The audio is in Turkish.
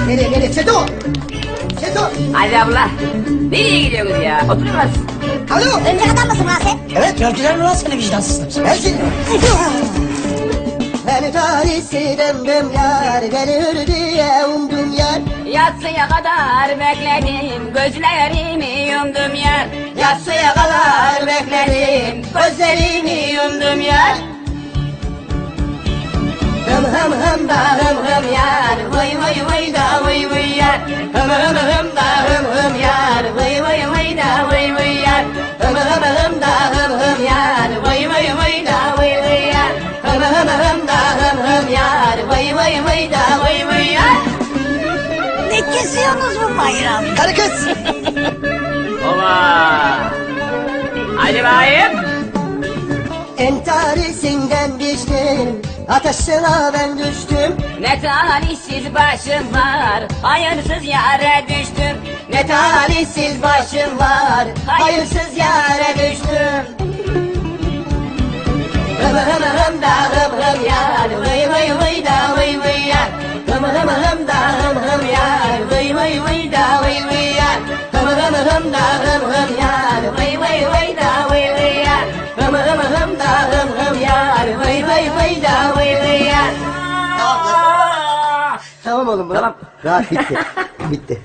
Nereye? Çeto! Çeto! Hadi abla. Nereye gidiyorsunuz ya? Oturmaz. Alo! Örümcek adam mısın lan sen? Evet, gördüler mi lan seni vicdansızlar? Gel şimdi. Beni talihsiz döndüm yar, gelir diye umdum yar. Yatsıya kadar bekledim, gözlerimi yumdum yar. Yatsıya kadar bekledim, gözlerimi yumdum yar. Hım da hım yar, vay vay vay da vay vay yar. Hım da hım yar, vay vay vay da vay vay yar. Hım da hım yar, vay vay vay da vay vay yar. Hım da hım yar, vay vay vay da vay vay yar. Ne kesiyorsunuz bu bayram? Karı kız! Oba. Hadi bayım. Entarisinden düştüm, ateşine ben düştüm. Ne talihsiz başım var, hayırsız yere düştüm. Ne talihsiz başım var, hayırsız yere düştüm. Hım da hım yar, vay vay vay da vay vay yar. Hım da hım yar, vay vay vay da vay vay yar. Hım da hım yar, vay vay vay da vay vay yar. Hım da hım yar, vay vay vay da vay vay yar. Tamam oğlum, Tamam. rahat bitti. Bitti.